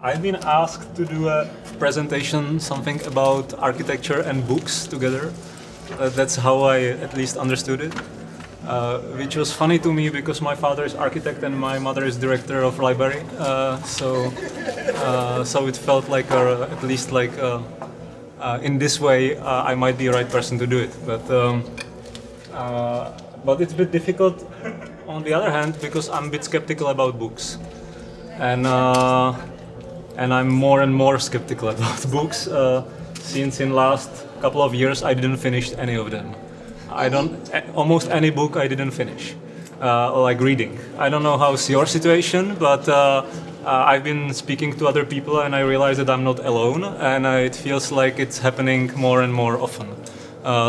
I've been asked to do a presentation, something about architecture and books together. That's how I at least understood it. Which was funny to me because my father is architect and my mother is director of library. So it felt like, at least like, in this way, I might be the right person to do it. But it's a bit difficult on the other hand because I'm a bit skeptical about books. And I'm more and more skeptical about books since in last couple of years I didn't finish any of them. Almost any book I didn't finish, like reading. I don't know how's your situation, but I've been speaking to other people and I realize that I'm not alone, and it feels like it's happening more and more often.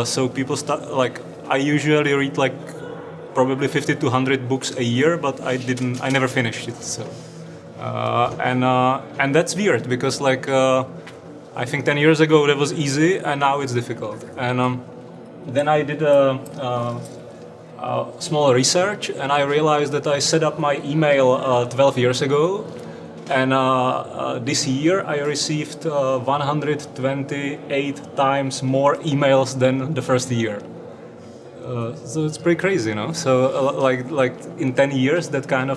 So people start, like, I usually read like probably 50 to 100 books a year, but I never finished it. So. And that's weird because like I think 10 years ago that was easy and now it's difficult. And then I did a small research and I realized that I set up my email 12 years ago, and this year I received 128 times more emails than the first year. So it's pretty crazy, you know. So like in 10 years that kind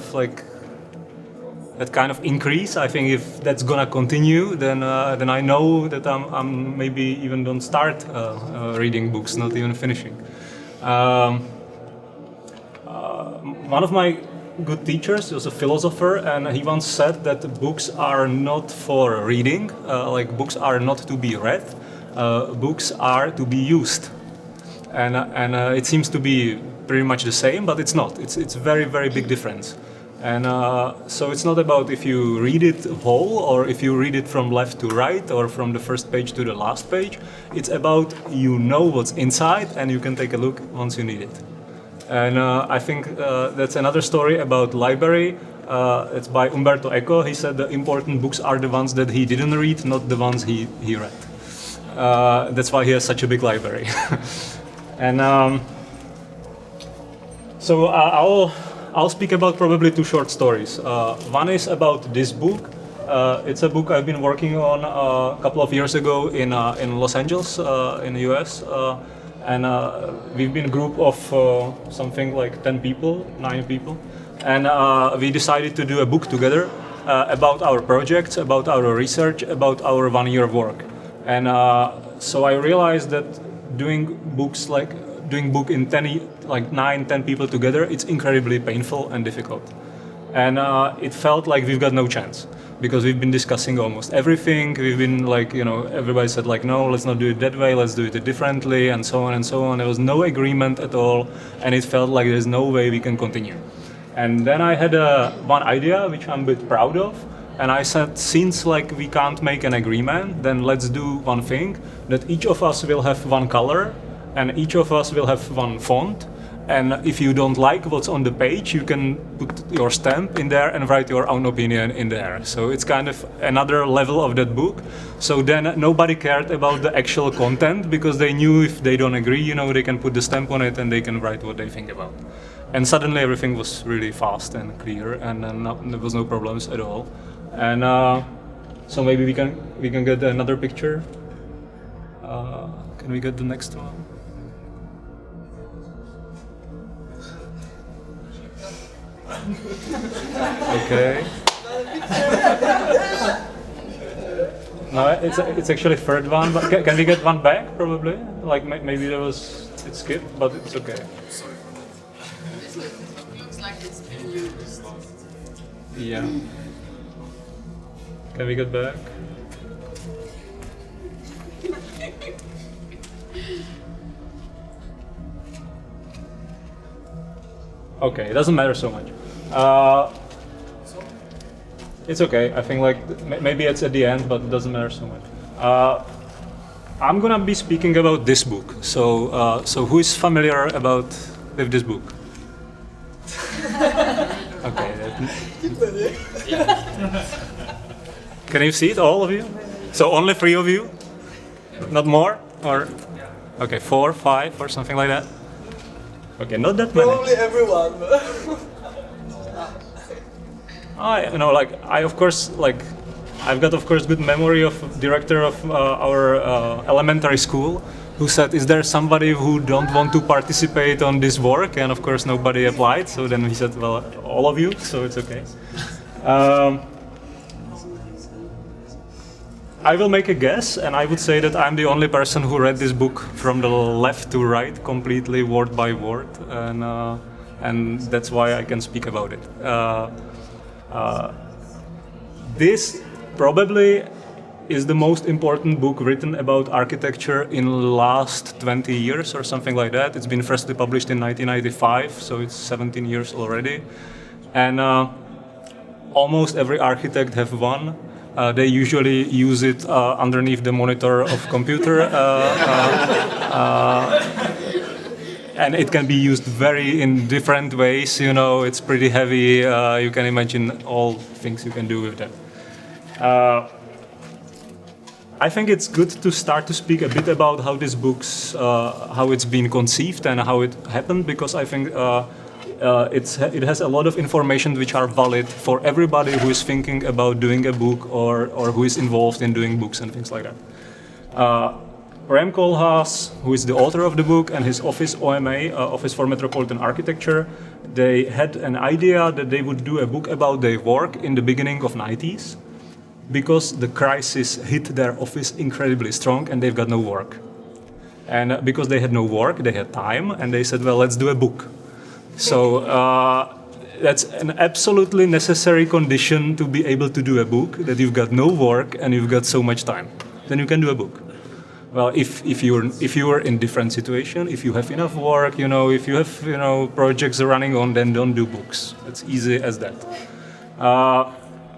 of increase. I think if that's gonna continue, then I know that I'm maybe even don't start reading books, not even finishing. One of my good teachers was a philosopher, and he once said that books are not for reading. Like books are not to be read. Books are to be used. And it seems to be pretty much the same, but it's not. It's a very, very big difference. And so it's not about if you read it whole or if you read it from left to right or from the first page to the last page. It's about you know what's inside and you can take a look once you need it. And I think that's another story about library. It's by Umberto Eco. He said the important books are the ones that he didn't read, not the ones he read. That's why he has such a big library. And so I'll speak about probably two short stories. One is about this book. It's a book I've been working on a couple of years ago in Los Angeles, in the US. And we've been a group of something like 10 people, 9 people. And we decided to do a book together about our projects, about our research, about our 1 year work. And so I realized that doing book in 9-10 people together, it's incredibly painful and difficult. And it felt like we've got no chance because we've been discussing almost everything. We've been like, you know, everybody said like, no, let's not do it that way, let's do it differently, and so on and so on. There was no agreement at all, and it felt like there's no way we can continue. And then I had one idea, which I'm a bit proud of. And I said, since like we can't make an agreement, then let's do one thing, that each of us will have one color, and each of us will have one font. And if you don't like what's on the page, you can put your stamp in there and write your own opinion in there. So it's kind of another level of that book. So then nobody cared about the actual content because they knew if they don't agree, you know, they can put the stamp on it and they can write what they think about. And suddenly everything was really fast and clear, and there was no problems at all. And so maybe we can get another picture. Can we get the next one? Okay. No, it's actually third one, but can we get one back probably? Like maybe it skipped, but it's okay. Sorry. This looks like it's been used. Yeah. Can we get back? Okay, it doesn't matter so much. It's okay. I think like maybe it's at the end, but it doesn't matter so much. I'm gonna be speaking about this book. So who is familiar with this book? Okay. Can you see it, all of you? So only 3 of you? Not more? Or okay, 4, 5, or something like that? Okay, not that many. Probably everyone. I've got, of course, good memory of director of our elementary school, who said, "Is there somebody who don't want to participate on this work?" And of course, nobody applied. So then he said, "Well, all of you, so it's okay." I will make a guess, and I would say that I'm the only person who read this book from the left to right, completely word by word, and that's why I can speak about it. This probably is the most important book written about architecture in the last 20 years or something like that. It's been firstly published in 1995, so it's 17 years already, and almost every architect have one. They usually use it underneath the monitor of computer, and it can be used very in different ways. You know, it's pretty heavy. You can imagine all things you can do with that. I think it's good to start to speak a bit about how this book's, how it's been conceived and how it happened, because I think it has a lot of information which are valid for everybody who is thinking about doing a book or who is involved in doing books and things like that. Rem Koolhaas, who is the author of the book, and his office, OMA, Office for Metropolitan Architecture, they had an idea that they would do a book about their work in the beginning of 90s, because the crisis hit their office incredibly strong and they've got no work. And because they had no work, they had time, and they said, well, let's do a book. So that's an absolutely necessary condition to be able to do a book, that you've got no work and you've got so much time. Then you can do a book. Well, if you're in different situation, if you have enough work, you know, if you have, you know, projects running on, then don't do books. It's easy as that.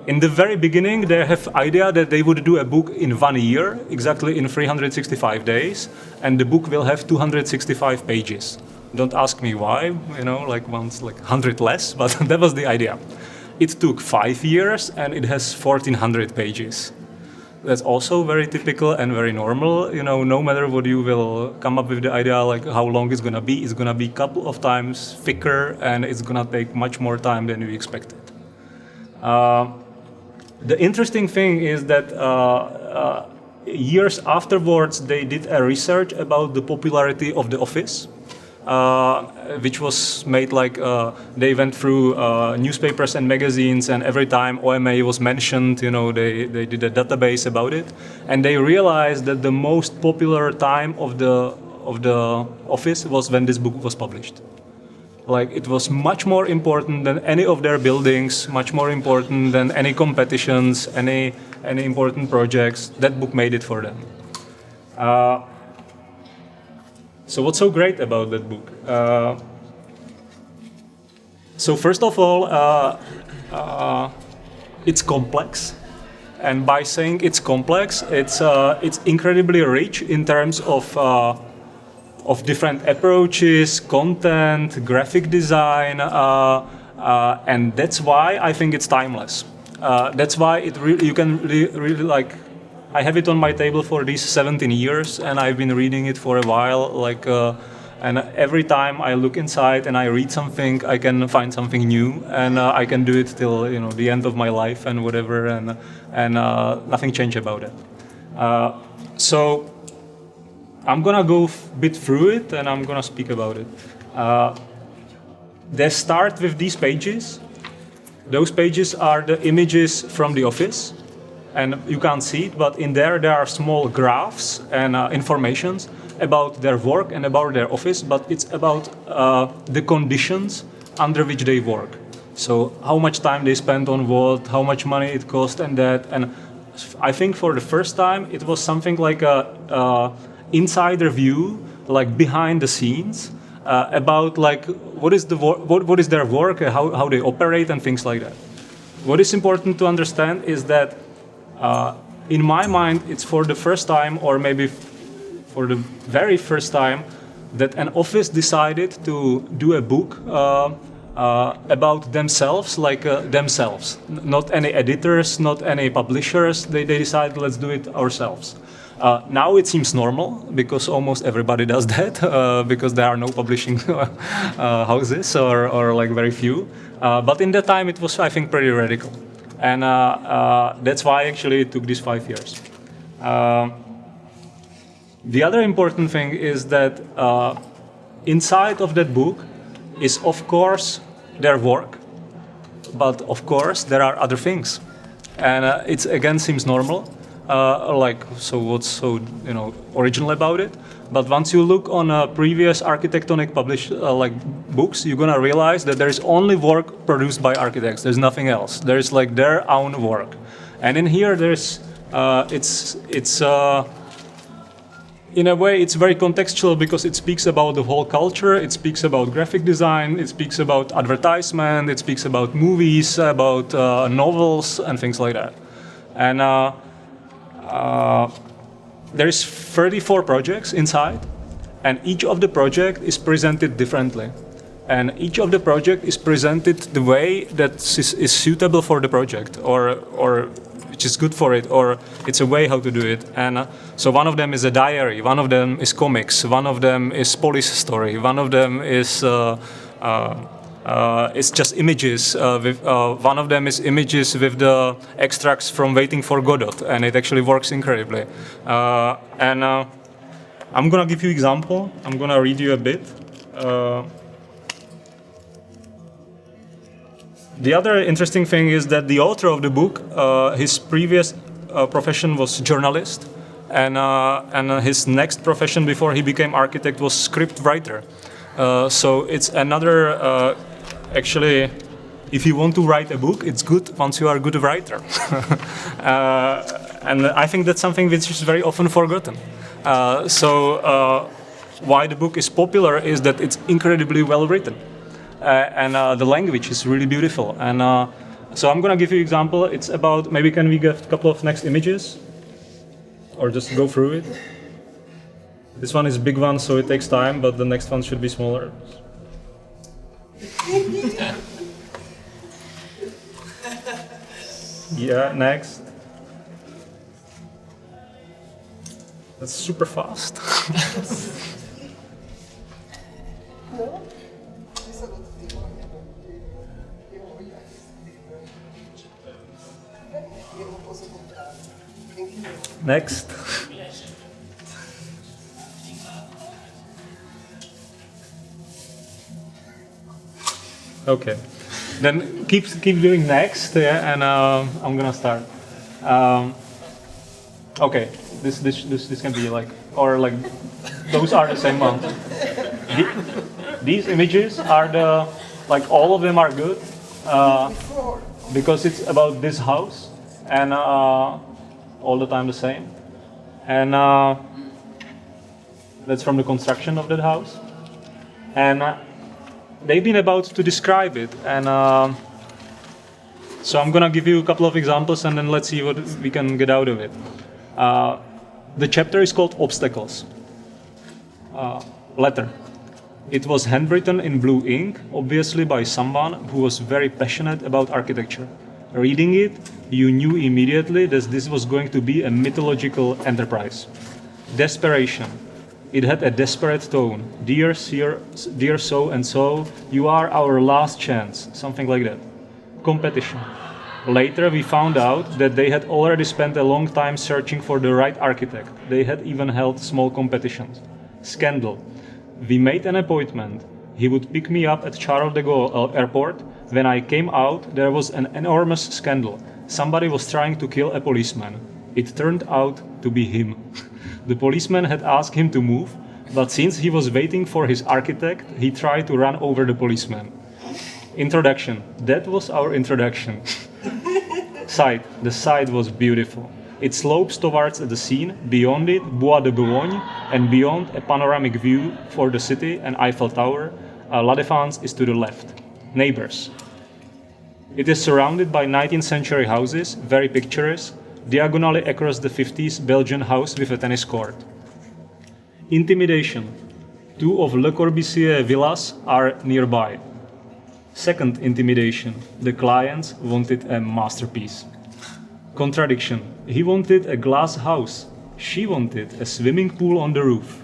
In the very beginning, they have idea that they would do a book in 1 year, exactly in 365 days, and the book will have 265 pages. Don't ask me why, you know, like 100 less, but that was the idea. It took 5 years and it has 1,400 pages. That's also very typical and very normal. You know, no matter what you will come up with the idea, like how long it's gonna be a couple of times thicker, and it's gonna take much more time than you expected. The interesting thing is that years afterwards, they did a research about the popularity of the office, which was made like they went through newspapers and magazines, and every time OMA was mentioned, you know, they did a database about it, and they realized that the most popular time of the office was when this book was published. Like, it was much more important than any of their buildings, much more important than any competitions, any important projects. That book made it for them. So what's so great about that book? So first of all, it's complex, and by saying it's complex, it's incredibly rich in terms of different approaches, content, graphic design, and that's why I think it's timeless. That's why you can really like. I have it on my table for these 17 years, and I've been reading it for a while. And every time I look inside and I read something, I can find something new, and I can do it till, you know, the end of my life and whatever, and nothing changed about it. So I'm gonna go a bit through it, and I'm gonna speak about it. They start with these pages. Those pages are the images from the office. And you can't see it, but in there are small graphs and informations about their work and about their office, but it's about the conditions under which they work. So how much time they spend on what, how much money it cost, and that. And I think for the first time it was something like a insider view, like behind the scenes, about like what is their work, how they operate, and things like that. What is important to understand is that in my mind, it's for the first time, or maybe for the very first time, that an office decided to do a book about themselves, themselves. Not any editors, not any publishers. They decided, let's do it ourselves. Now it seems normal, because almost everybody does that, because there are no publishing houses, or like very few. But in that time, it was, I think, pretty radical. And that's why actually it took these 5 years. The other important thing is that inside of that book is, of course, their work, but of course there are other things, and it again seems normal. So what's so original about it? But once you look on previous architectonic published books, you're gonna realize that there is only work produced by architects. There's nothing else. There is like their own work, and in here there's it's in a way it's very contextual because it speaks about the whole culture. It speaks about graphic design. It speaks about advertisement. It speaks about movies, about novels, and things like that. And there is 34 projects inside, and each of the project is presented differently. And each of the project is presented the way that is suitable for the project, or which is good for it, or it's a way how to do it. And so one of them is a diary, one of them is comics, one of them is police story, one of them is it's just images. One of them is images with the extracts from Waiting for Godot, and it actually works incredibly. I'm gonna give you example. I'm gonna read you a bit. The other interesting thing is that the author of the book, his previous profession was journalist, and his next profession before he became architect was script writer. So it's another, actually, if you want to write a book, it's good once you are a good writer. And I think that's something which is very often forgotten. Why the book is popular is that it's incredibly well written. And the language is really beautiful. And so I'm gonna give you an example. It's about, maybe can we get a couple of next images? Or just go through it? This one is a big one, so it takes time, but the next one should be smaller. Yeah, next. That's super fast. Next. Okay. Then keep doing next, yeah, and I'm gonna start. Okay, this can be like, or like, those are the same ones. These images are all of them are good, because it's about this house, and all the time the same. And that's from the construction of that house. And they've been about to describe it, and so I'm gonna give you a couple of examples, and then let's see what we can get out of it. The chapter is called Obstacles. Letter. It was handwritten in blue ink, obviously by someone who was very passionate about architecture. Reading it, you knew immediately that this was going to be a mythological enterprise. Desperation. It had a desperate tone. Dear so-and-so, you are our last chance. Something like that. Competition. Later we found out that they had already spent a long time searching for the right architect. They had even held small competitions. Scandal. We made an appointment. He would pick me up at Charles de Gaulle airport. When I came out, there was an enormous scandal. Somebody was trying to kill a policeman. It turned out to be him. The policeman had asked him to move, but since he was waiting for his architect, he tried to run over the policeman. Introduction. That was our introduction. Site. The site was beautiful. It slopes towards the Seine, beyond it, Bois de Boulogne, and beyond a panoramic view for the city and Eiffel Tower. La Défense is to the left. Neighbors. It is surrounded by 19th century houses, very picturesque, diagonally across the 50s Belgian house with a tennis court. Intimidation. 2 of Le Corbusier villas are nearby. Second intimidation. The clients wanted a masterpiece. Contradiction. He wanted a glass house. She wanted a swimming pool on the roof.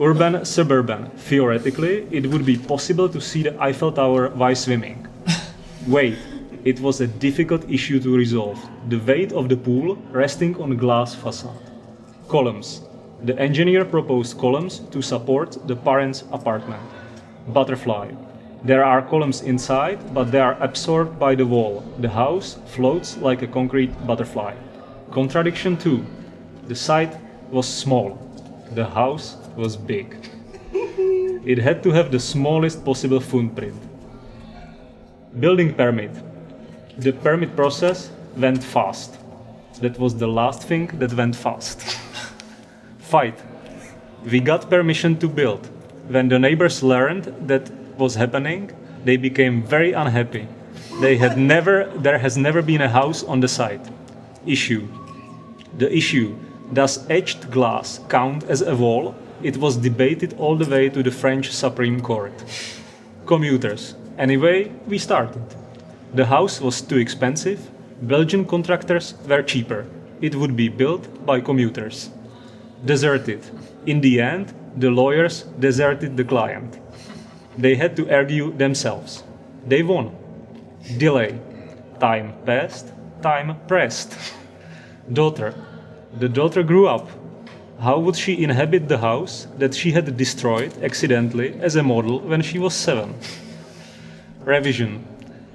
Urban, suburban. Theoretically, it would be possible to see the Eiffel Tower while swimming. Wait, It was a difficult issue to resolve, the weight of the pool resting on glass facade. Columns. The engineer proposed columns to support the parents' apartment. Butterfly. There are columns inside, but they are absorbed by the wall. The house floats like a concrete butterfly. Contradiction 2. The site was small. The house was big. It had to have the smallest possible footprint. Building permit. The permit process went fast. That was the last thing that went fast. Fight. We got permission to build. When the neighbors learned that was happening, they became very unhappy. There has never been a house on the site. Issue. The issue, does etched glass count as a wall? It was debated all the way to the French Supreme Court. Commuters. Anyway, we started. The house was too expensive. Belgian contractors were cheaper. It would be built by commuters. Deserted. In the end, the lawyers deserted the client. They had to argue themselves. They won. Delay. Time passed, time pressed. Daughter. The daughter grew up. How would she inhabit the house that she had destroyed accidentally as a model when she was 7? Revision.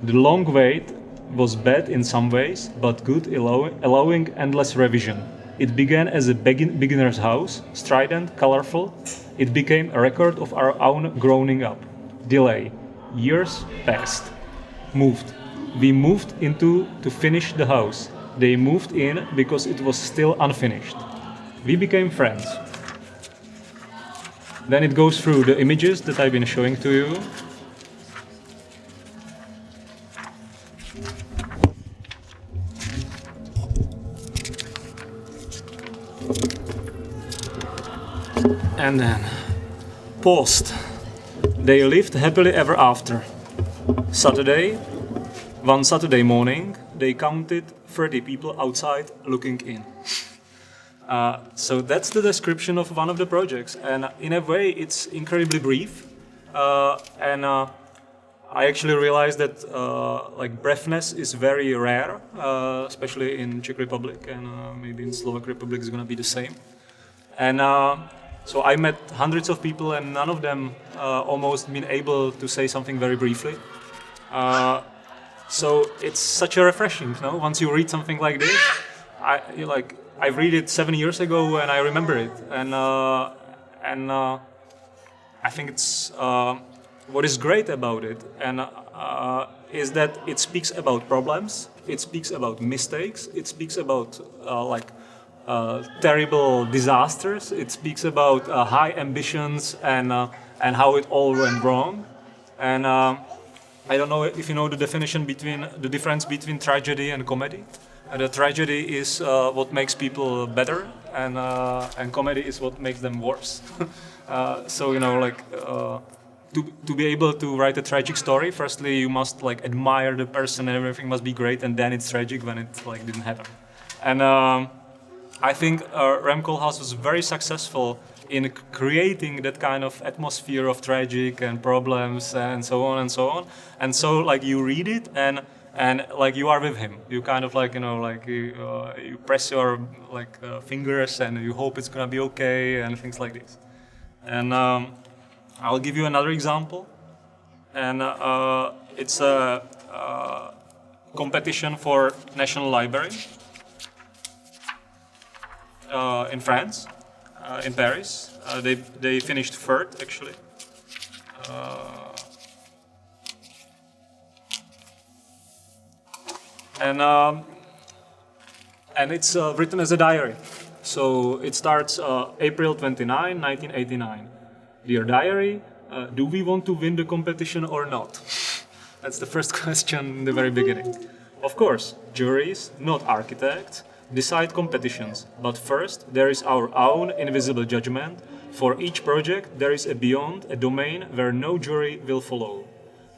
The long wait was bad in some ways, but good, allowing endless revision. It began as a beginner's house, strident, colorful. It became a record of our own growing up. Delay. Years passed. Moved. We moved into to finish the house. They moved in because it was still unfinished. We became friends. Then it goes through the images that I've been showing to you. And then, post. They lived happily ever after. One Saturday morning, they counted 30 people outside looking in. So that's the description of one of the projects, and in a way it's incredibly brief. I actually realized that breathness is very rare, especially in Czech Republic, and maybe in Slovak Republic is going to be the same. And so I met hundreds of people, and none of them almost been able to say something very briefly. So it's such a refreshing, you know? Once you read something like this, I read it 7 years ago and I remember it, and I think it's what is great about it, and is that it speaks about problems, it speaks about mistakes, it speaks about terrible disasters, it speaks about high ambitions and how it all went wrong, and I don't know if you know the difference between tragedy and comedy. The tragedy is what makes people better, and comedy is what makes them worse. So to be able to write a tragic story, firstly you must admire the person and everything must be great, and then it's tragic when it didn't happen. And I think Rem Koolhaas was very successful in creating that kind of atmosphere of tragic and problems and so on and so on. And so you read it and you are with him. You kind of you press your fingers and you hope it's gonna be okay and things like this. And I'll give you another example. And it's a competition for National Library in France. In Paris, they finished third actually. And it's written as a diary. So it starts April 29, 1989. Dear diary, do we want to win the competition or not? That's the first question in the very beginning. Of course, juries, not architects, decide competitions, but first there is our own invisible judgment. For each project there is a beyond, a domain where no jury will follow.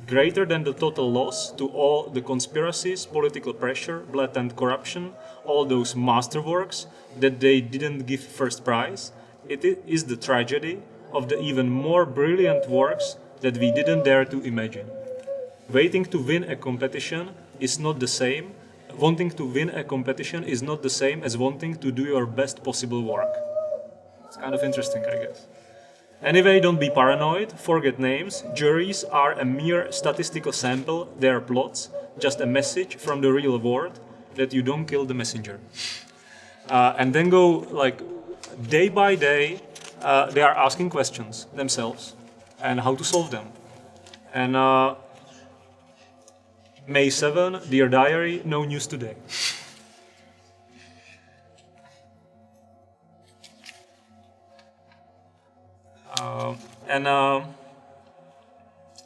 Greater than the total loss to all the conspiracies, political pressure, blatant corruption, all those masterworks that they didn't give first prize, it is the tragedy of the even more brilliant works that we didn't dare to imagine. Waiting to win a competition is not the same. Wanting to win a competition is not the same as wanting to do your best possible work. It's kind of interesting, I guess. Anyway, don't be paranoid, forget names. Juries are a mere statistical sample, they are plots, just a message from the real world that you don't kill the messenger. And then go like day by day, they are asking questions themselves and how to solve them. And May 7, Dear Diary, no news today.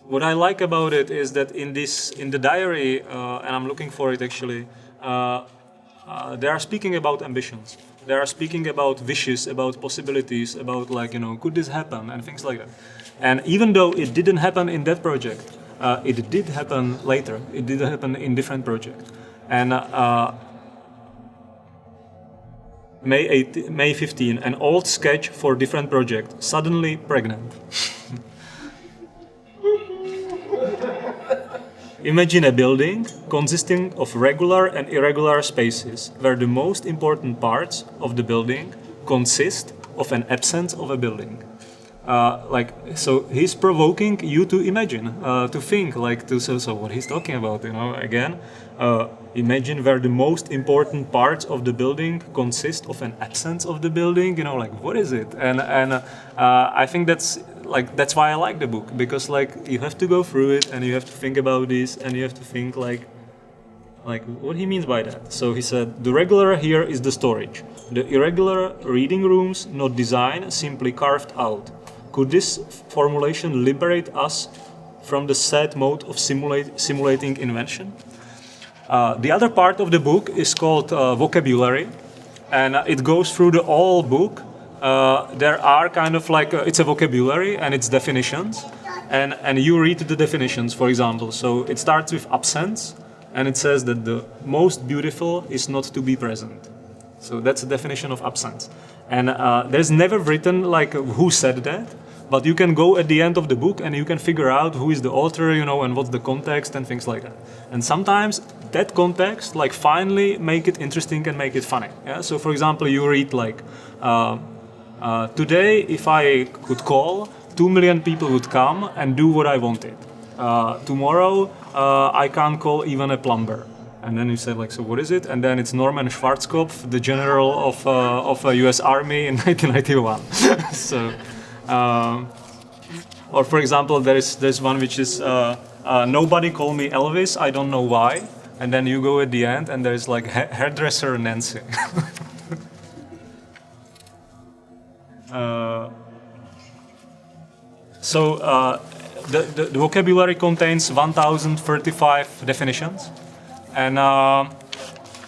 What I like about it is that in the diary, and I'm looking for it actually, they are speaking about ambitions. They are speaking about wishes, about possibilities, about like, could this happen and things like that. And even though it didn't happen in that project, it did happen later. It did happen in different projects. And May 15, an old sketch for different project, suddenly pregnant. Imagine a building consisting of regular and irregular spaces, where the most important parts of the building consist of an absence of a building. So he's provoking you to imagine, to think, so what he's talking about, again, imagine where the most important parts of the building consist of an absence of the building, what is it? And I think that's why I like the book, because you have to go through it and you have to think about this and you have to think like what he means by that. So he said, the regular here is the storage. The irregular reading rooms, not design, simply carved out. Could this formulation liberate us from the sad mode of simulating invention? The other part of the book is called vocabulary, and it goes through the whole book. There are kind of it's a vocabulary and its definitions, and you read the definitions, for example. So it starts with absence, and it says that the most beautiful is not to be present. So that's the definition of absence. And there's never written who said that, but you can go at the end of the book and you can figure out who is the author, and what's the context and things like that. And sometimes that context, finally make it interesting and make it funny. Yeah. So for example, you read today, if I could call, 2 million people would come and do what I wanted. Tomorrow, I can't call even a plumber. And then you say so what is it? And then it's Norman Schwarzkopf, the general of U.S. Army in 1991. So, or for example, there's one which is nobody call me Elvis, I don't know why. And then you go at the end and there's hairdresser Nancy. The vocabulary contains 1035 definitions.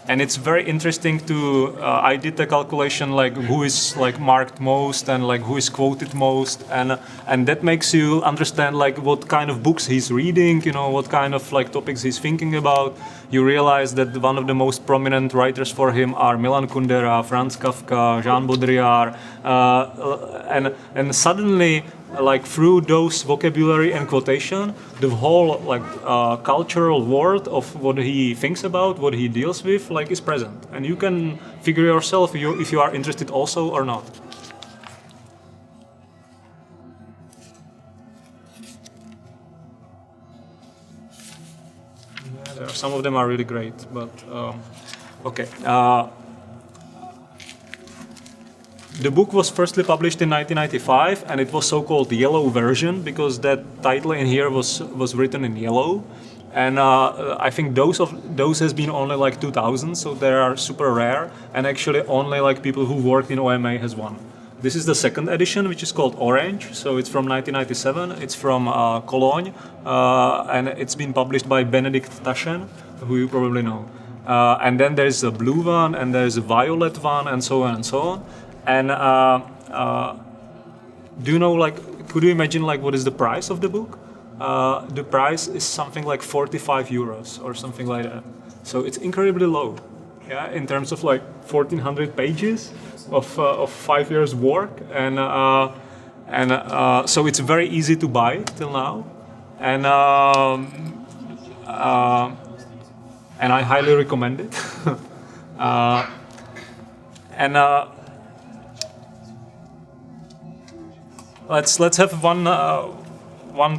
And it's very interesting to. I did the calculation who is marked most and who is quoted most, and that makes you understand what kind of books he's reading, what kind of topics he's thinking about. You realize that one of the most prominent writers for him are Milan Kundera, Franz Kafka, Jean Baudrillard, and suddenly. Through those vocabulary and quotation, the whole cultural world of what he thinks about, what he deals with, is present, and you can figure yourself if you are interested also or not. Yeah, some of them are really great, but okay. The book was firstly published in 1995, and it was so-called yellow version because that title in here was written in yellow, and I think those has been only 2,000, so they are super rare, and actually only people who worked in OMA has one. This is the second edition, which is called Orange, so it's from 1997. It's from Cologne, and it's been published by Benedikt Taschen, who you probably know. And then there's a blue one, and there's a violet one, and so on and so on. And do you know, could you imagine, what is the price of the book? The price is something like 45 euros or something like that. So it's incredibly low, yeah, in terms of 1,400 pages of 5 years work, and so it's very easy to buy till now, and and I highly recommend it. And let's have one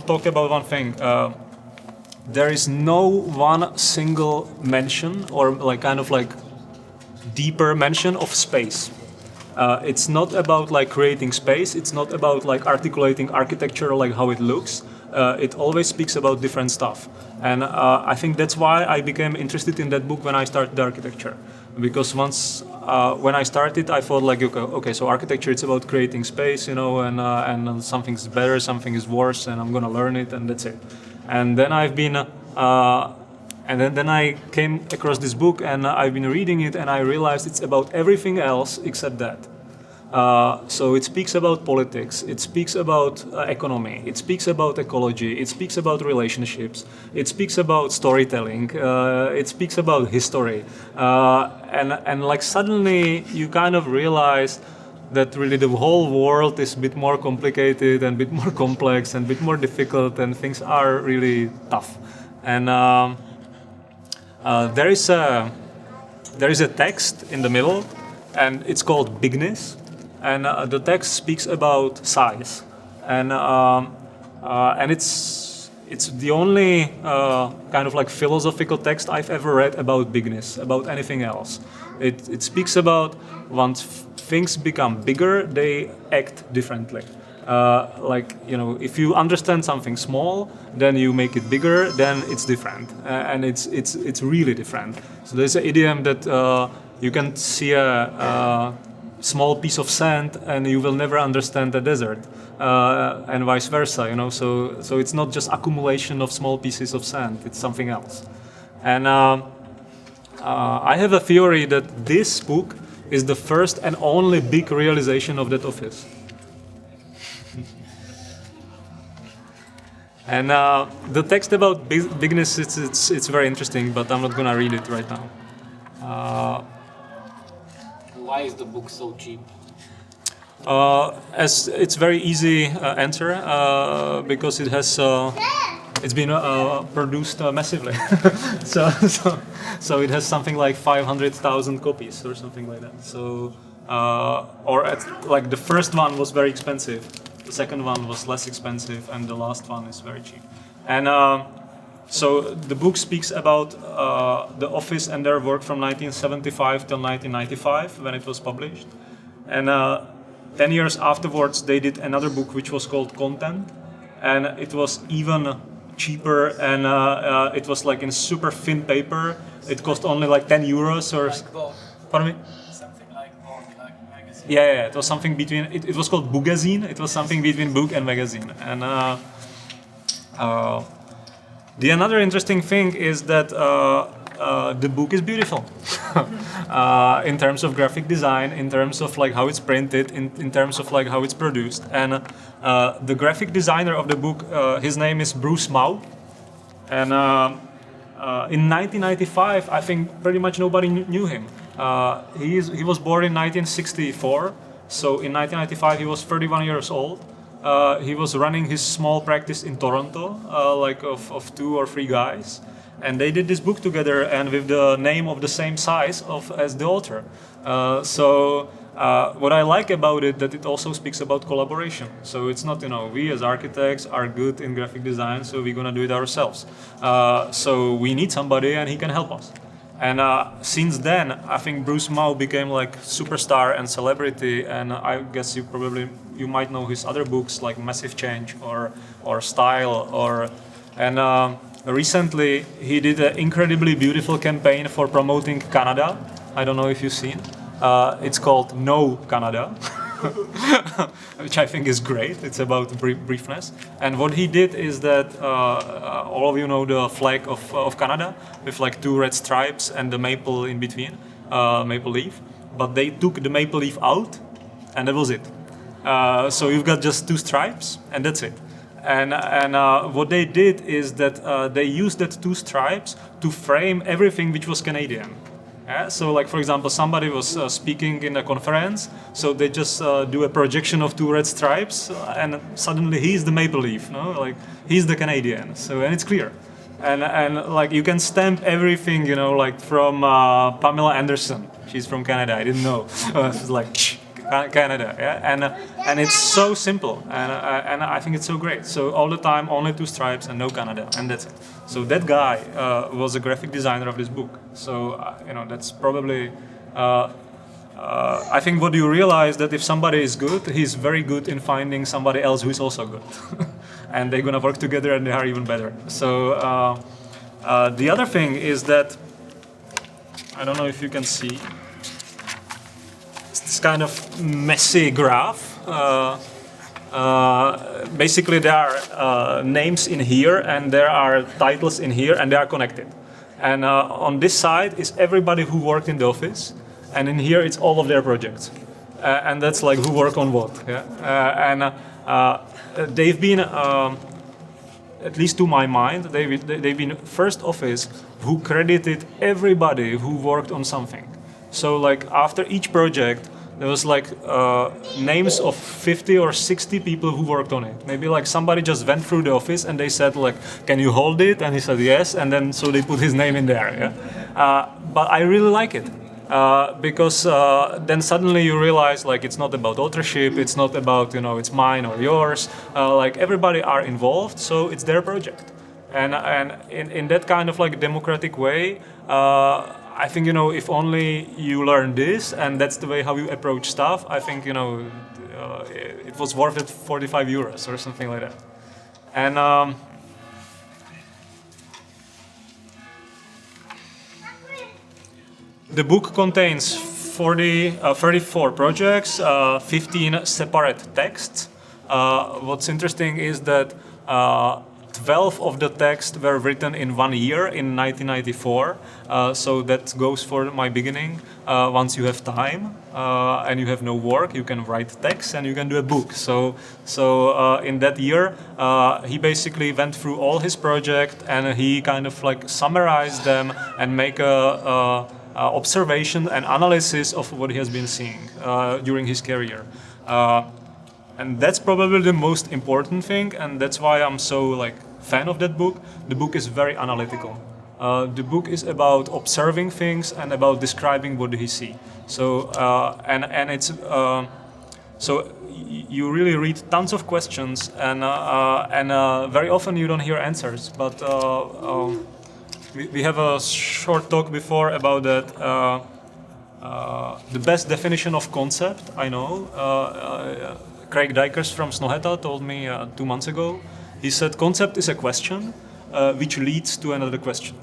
talk about one thing. There is no one single mention or like kind of like deeper mention of space. It's not about like creating space. It's not about like articulating architecture, like how it looks. It always speaks about different stuff, and I think that's why I became interested in that book when I started architecture. Because once when I started, I thought like, okay, so architecture it's about creating space, you know, and something's better, something is worse, and I'm gonna learn it, and that's it. And then I've been. And then I came across this book and I've been reading it and I realized it's about everything else except that. So it speaks about politics, it speaks about economy, it speaks about ecology, it speaks about relationships, it speaks about storytelling, it speaks about history. And like suddenly you kind of realize that really the whole world is a bit more complicated and a bit more complex and a bit more difficult and things are really tough. And there is a text in the middle, and it's called Bigness, and the text speaks about size, and it's the only kind of like philosophical text I've ever read about bigness, about anything else. It speaks about once things become bigger, they act differently. Like, you know, if you understand something small, then you make it bigger, then it's different, and it's really different. So there's an idiom that you can see a small piece of sand and you will never understand the desert, and vice versa. You know, so it's not just accumulation of small pieces of sand; it's something else. And I have a theory that this book is the first and only big realization of that office. And the text about bigness, it's very interesting, but I'm not gonna read it right now. Why is the book so cheap? As it's very easy answer because it has it's been produced massively, so it has something like 500,000 copies or something like that. So like the first one was very expensive. The second one was less expensive, and the last one is very cheap. And so the book speaks about the office and their work from 1975 till 1995 when it was published. And 10 years afterwards, they did another book which was called Content, and it was even cheaper, and it was like in super thin paper. It cost only like 10 euros or. Like Vogue. Pardon me? Something like Vogue, like magazine. Yeah, it was something between. It was called Bookazine. It was something between book and magazine. And the another interesting thing is that the book is beautiful in terms of graphic design, in terms of like how it's printed, in terms of like how it's produced. And the graphic designer of the book, his name is Bruce Mau, and in 1995, I think pretty much nobody knew him. He was born in 1964, so in 1995 he was 31 years old. He was running his small practice in Toronto, like of 2 or 3 guys, and they did this book together, and with the name of the same size as the author. So what I like about it, that it also speaks about collaboration. So it's not, we as architects are good in graphic design, so we're gonna do it ourselves. So we need somebody, and he can help us. And since then, I think Bruce Mau became like superstar and celebrity. And I guess you might know his other books like Massive Change or Style and recently he did an incredibly beautiful campaign for promoting Canada. I don't know if you've seen. It's called No Canada, which I think is great. It's about briefness. And what he did is that all of you know the flag of Canada with like 2 red stripes and the maple in between, maple leaf. But they took the maple leaf out, and that was it. So you've got just 2 stripes, and that's it. And what they did is that they used that 2 stripes to frame everything which was Canadian. So, like for example, somebody was speaking in a conference, so they just do a projection of 2 red stripes, and suddenly he's the maple leaf, no? Like he's the Canadian. So, and it's clear. and like you can stamp everything, you know, like from Pamela Anderson. She's from Canada. I didn't know. It's like Canada, yeah, and it's so simple, and I think it's so great. So all the time, only 2 stripes and no Canada, and that's it. So that guy was a graphic designer of this book. So you know, that's probably. I think what you realize that if somebody is good, he's very good in finding somebody else who is also good, and they're gonna work together and they are even better. So the other thing is that I don't know if you can see. It's this kind of messy graph. Basically, there are names in here and there are titles in here, and they are connected. And on this side is everybody who worked in the office. And in here, it's all of their projects, and that's like who work on what. Yeah? And they've been, at least to my mind, they've been first office who credited everybody who worked on something. So like after each project, there was like names of 50 or 60 people who worked on it. Maybe like somebody just went through the office and they said like, "Can you hold it?" And he said yes, and then so they put his name in there. Yeah? But I really like it. Because then suddenly you realize like it's not about authorship, it's not about, you know, it's mine or yours. Like everybody are involved, so it's their project. And in that kind of like democratic way, I think, you know, if only you learn this and that's the way how you approach stuff, I think, you know, it was worth it 45 euros or something like that. And the book contains 34 projects, 15 separate texts. What's interesting is that 12 of the texts were written in 1 year, in 1994. So that goes for my beginning. Once you have time and you have no work, you can write text and you can do a book. So in that year, he basically went through all his project and he kind of like summarized them and make a observation and analysis of what he has been seeing during his career. And that's probably the most important thing, and that's why I'm so like fan of that book. The book is very analytical. The book is about observing things and about describing what he see. So and it's so you really read tons of questions and very often you don't hear answers, but we have a short talk before about that. The best definition of concept, I know, Craig Dykers from Snohetta told me 2 months ago. He said concept is a question which leads to another question.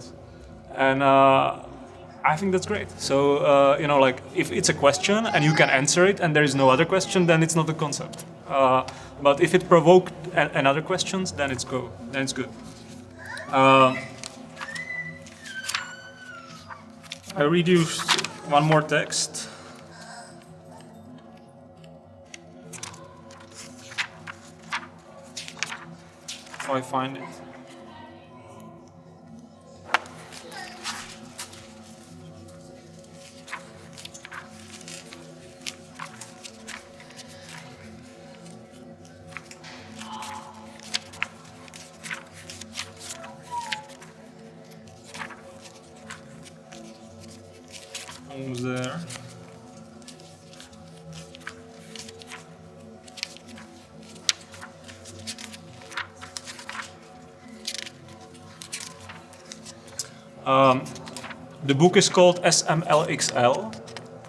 And I think that's great. So, you know, like if it's a question and you can answer it and there is no other question, then it's not a concept. But if it provoked another questions, then it's good. I read you one more text. If I find it. Almost there. The book is called SMLXL,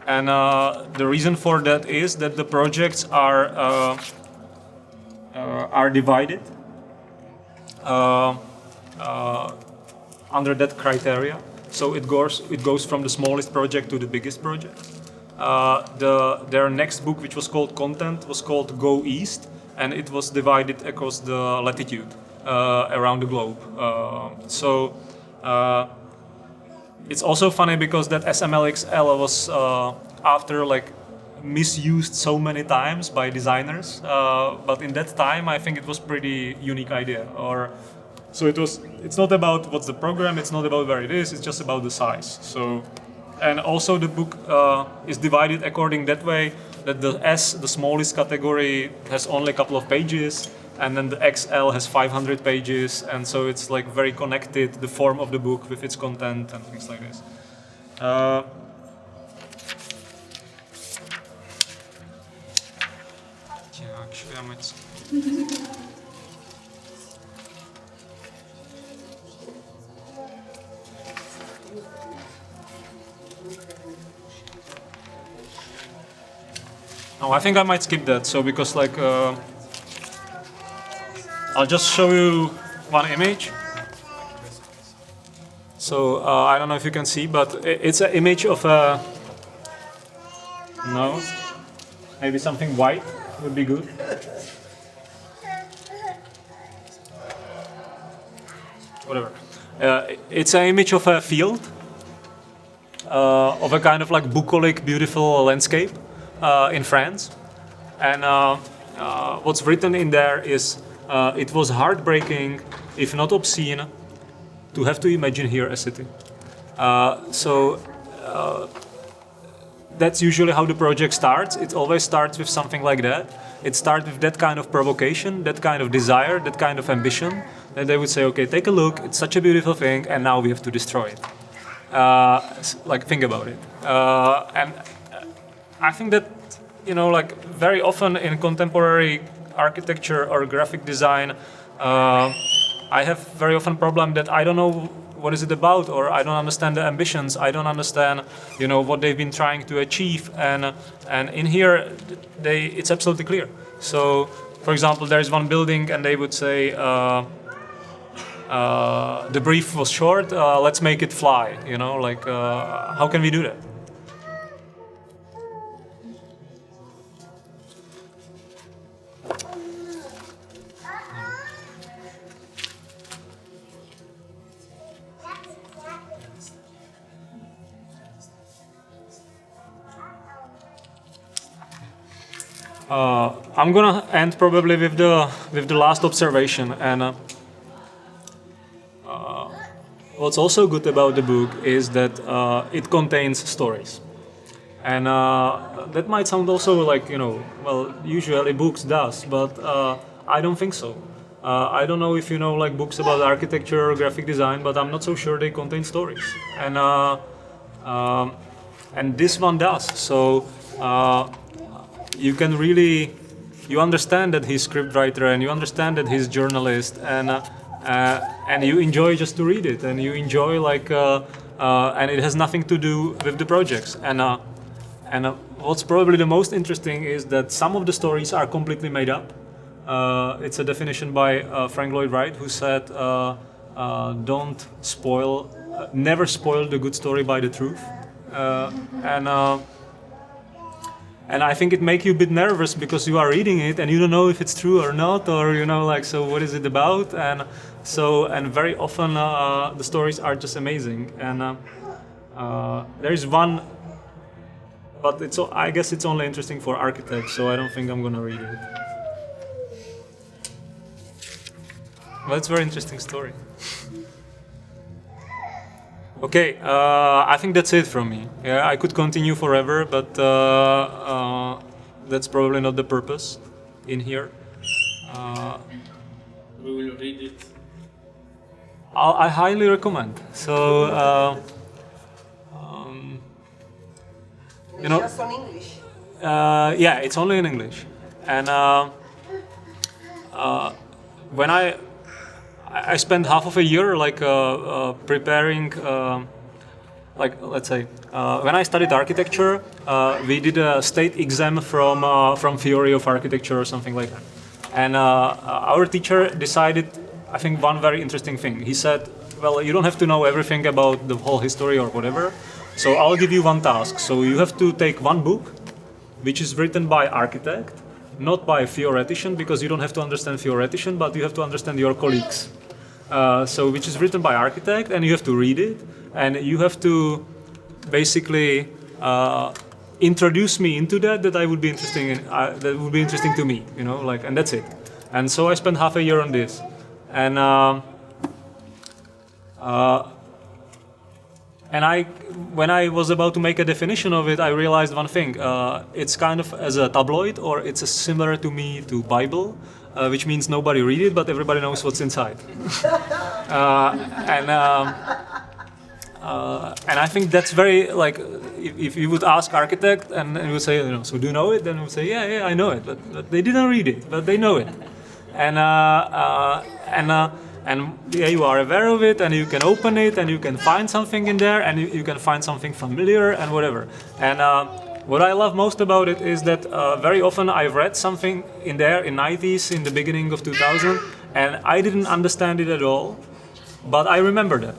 and the reason for that is that the projects are divided under that criteria. So it goes from the smallest project to the biggest project. Their next book, which was called Content, was called Go East, and it was divided across the latitude around the globe. It's also funny because that SMLXL was after like misused so many times by designers, but in that time I think it was pretty unique idea. So it's not about what's the program, it's not about where it is, it's just about the size. So, and also the book is divided according that way that the smallest category has only a couple of pages, and then the XL has 500 pages, and so it's like very connected, the form of the book with its content and things like this. No, I think I might skip that. So because like I'll just show you one image. So I don't know if you can see, but it's an image of a maybe something white would be good. Whatever. It's an image of a field, of a kind of like bucolic, beautiful landscape in France. And what's written in there is, it was heartbreaking, if not obscene, to have to imagine here a city. That's usually how the project starts. It always starts with something like that. It starts with that kind of provocation, that kind of desire, that kind of ambition. Then they would say, okay, take a look, it's such a beautiful thing, and now we have to destroy it. Like, think about it. And I think that, like very often in contemporary architecture or graphic design, I have very often problem that I don't know what is it about, or I don't understand the ambitions, I don't understand, what they've been trying to achieve, and in here, it's absolutely clear. So, for example, there is one building, and they would say, the brief was short, let's make it fly, how can we do that? I'm gonna end probably with the last observation, and what's also good about the book is that it contains stories, and that might sound also like well, usually books does, but I don't think so. I don't know if you know like books about architecture or graphic design, but I'm not so sure they contain stories, and this one does. So. You understand that he's scriptwriter, and you understand that he's journalist, and you enjoy just to read it, and you enjoy and it has nothing to do with the projects. And what's probably the most interesting is that some of the stories are completely made up. It's a definition by Frank Lloyd Wright, who said, never spoil the good story by the truth. And I think it makes you a bit nervous because you are reading it and you don't know if it's true or not, or so what is it about? And very often the stories are just amazing. And there is one, but I guess it's only interesting for architects, so I don't think I'm gonna read it. Well, it's a very interesting story. Okay, I think that's it from me. Yeah, I could continue forever, but that's probably not the purpose in here. We will read it. I highly recommend. So, Just on English. yeah, it's only in English, and when I spent half of a year preparing, let's say, when I studied architecture, we did a state exam from theory of architecture or something like that. And our teacher decided, I think, one very interesting thing. He said, well, you don't have to know everything about the whole history or whatever, so I'll give you one task. So you have to take one book, which is written by architect, not by a theoretician, because you don't have to understand theoretician, but you have to understand your colleagues. So which is written by architect, and you have to read it, and you have to basically introduce me into that I would be interesting in, that would be interesting to me, and that's it. And so I spent half a year on this, and when I was about to make a definition of it, I realized one thing. It's kind of as a tabloid, or it's similar to me to Bible. which means nobody read it, but everybody knows what's inside. And I think that's very like if you would ask architect and you would say, so do you know it? Then we would say, yeah, I know it, but they didn't read it, but they know it. And yeah, you are aware of it, and you can open it, and you can find something in there, and you can find something familiar and whatever. And what I love most about it is that very often I've read something in there in 90s, in the beginning of 2000, and I didn't understand it at all, but I remember that.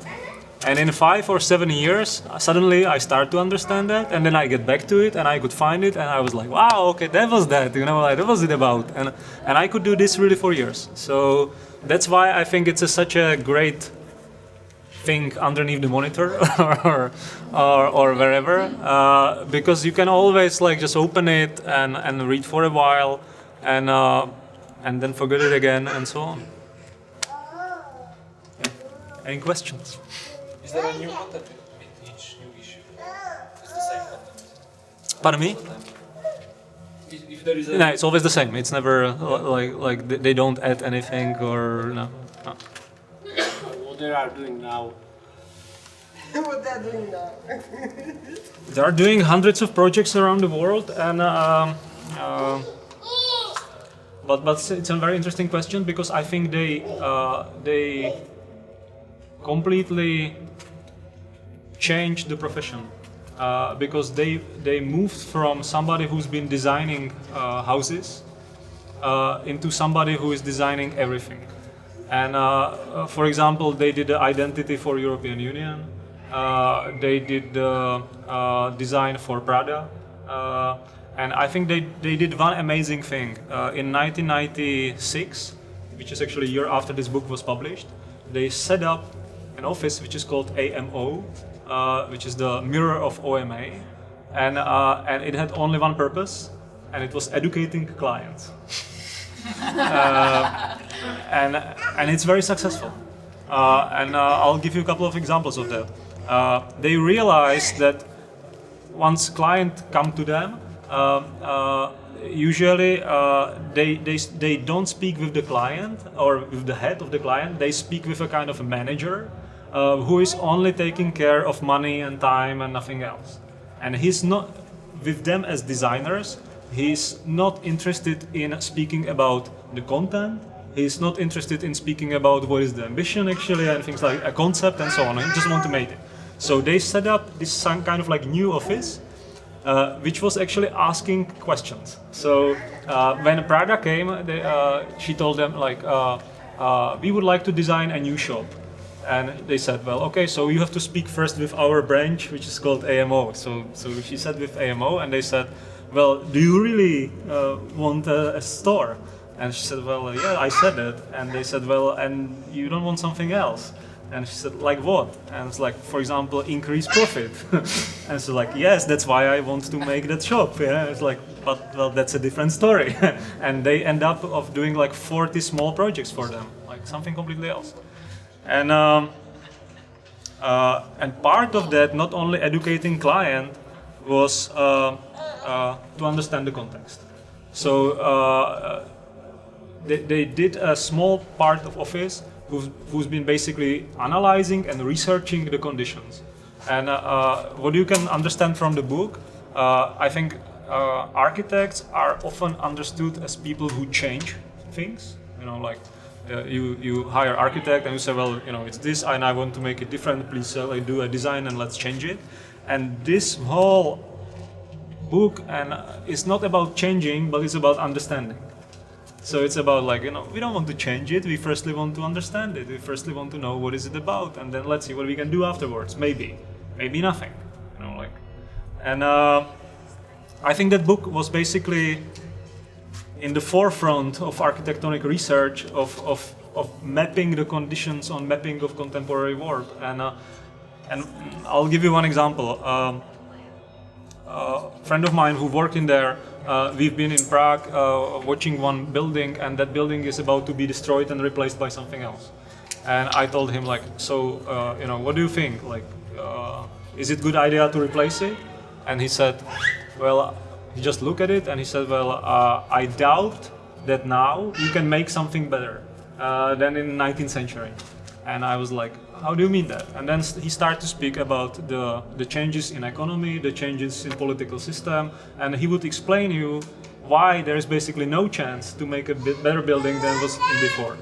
And in 5 or 7 years, suddenly I start to understand that, and then I get back to it, and I could find it, and I was like, wow, okay, that was that, like, that was it about. And I could do this really for years. So that's why I think it's such a great thing underneath the monitor or wherever, because you can always like just open it and read for a while, and then forget it again, and so on. Yeah. Any questions? Is there a new content with each new issue? It's the same content. Pardon me? If there is a... No, it's always the same. It's never like they don't add anything or no. What they are doing now? What they're doing now. They are doing hundreds of projects around the world, and but it's a very interesting question because I think they completely changed the profession. Because they moved from somebody who's been designing houses into somebody who is designing everything. And for example, they did the identity for European Union. They did the design for Prada. And I think they did one amazing thing. In 1996, which is actually a year after this book was published, they set up an office which is called AMO, which is the mirror of OMA, and it had only one purpose, and it was educating clients. And it's very successful. And I'll give you a couple of examples of that. They realized that once clients come to them, usually they don't speak with the client or with the head of the client. They speak with a kind of a manager who is only taking care of money and time and nothing else. And he's not with them as designers. He's not interested in speaking about the content. He's not interested in speaking about what is the ambition actually and things like a concept and so on. He just want to make it. So they set up this some kind of like new office, which was actually asking questions. So when Prada came, she told them like, we would like to design a new shop. And they said, well, okay, so you have to speak first with our branch, which is called AMO. So she said with AMO, and they said, well, do you really want a store? And she said, well, yeah, I said it. And they said, well, and you don't want something else? And she said, like what? And it's like, for example, increase profit. And so like, yes, that's why I want to make that shop. Yeah, it's like, but well, that's a different story. And they end up of doing like 40 small projects for them, like something completely else. And part of that, not only educating client, was to understand the context. So they did a small part of office who's been basically analyzing and researching the conditions. And what you can understand from the book, I think architects are often understood as people who change things. Like. You hire architect and you say, well, it's this and I want to make it different, please do a design and let's change it. And this whole book is not about changing, but it's about understanding. So it's about like, we don't want to change it, we firstly want to understand it, we firstly want to know what is it about, and then let's see what we can do afterwards, maybe nothing, And I think that book was basically in the forefront of architectonic research of mapping the conditions on mapping of contemporary work. And I'll give you one example. A friend of mine who worked in there, we've been in Prague watching one building, and that building is about to be destroyed and replaced by something else. And I told him like, so what do you think? Like, is it a good idea to replace it? And he said, well, he just looked at it and he said, well, I doubt that now you can make something better than in the 19th century. And I was like, how do you mean that? And then he started to speak about the changes in economy, the changes in political system, and he would explain you why there is basically no chance to make a bit better building than was in before.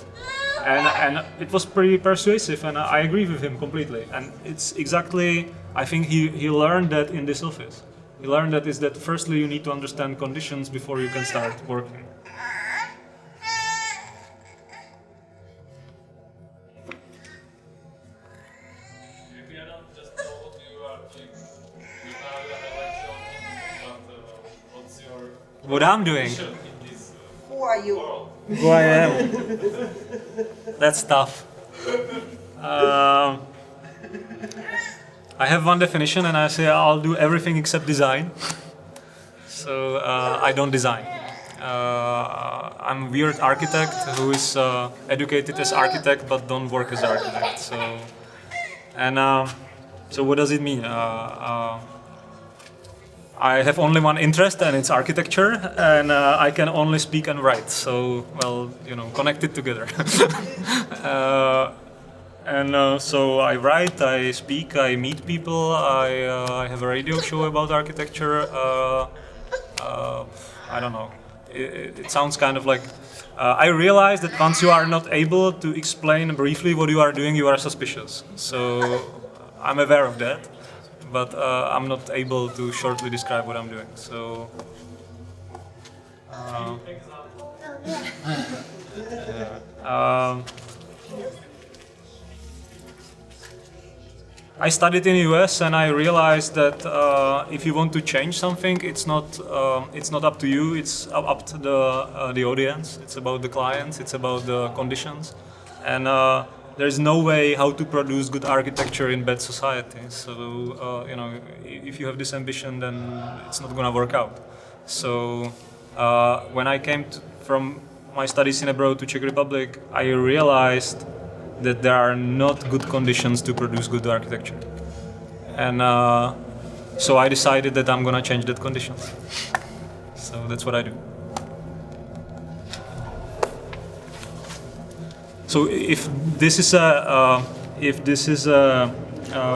And it was pretty persuasive, and I agree with him completely. And it's exactly, I think he learned that in this office. He learned that is that firstly you need to understand conditions before you can start working. If you don't just know what you are doing, you have an election, but what's your What I'm doing, position in this Who are you? world? who I am, that's tough. I have one definition, and I say I'll do everything except design. So I don't design. I'm a weird architect who is educated as architect but don't work as architect. So what does it mean? I have only one interest, and it's architecture, and I can only speak and write. So, well, connect it together. So I write, I speak, I meet people, I have a radio show about architecture. I don't know. It sounds kind of like... I realize that once you are not able to explain briefly what you are doing, you are suspicious. So I'm aware of that, but I'm not able to shortly describe what I'm doing. So... I studied in the US, and I realized that if you want to change something, it's not up to you. It's up to the audience. It's about the clients. It's about the conditions, and there's no way how to produce good architecture in bad society. So if you have this ambition, then it's not gonna work out. So when I came from my studies in abroad to Czech Republic, I realized that there are not good conditions to produce good architecture. And so I decided that I'm gonna change that conditions. So that's what I do. So if this is a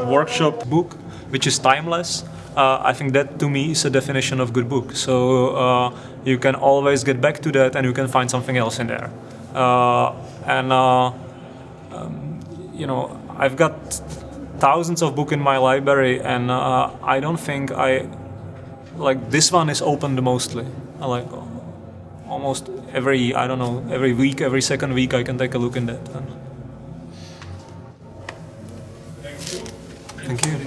workshop book which is timeless, I think that to me is a definition of good book. So you can always get back to that, and you can find something else in there. I've got thousands of books in my library, and I don't think this one is opened mostly. Almost every week, every second week, I can take a look in that. Thank you.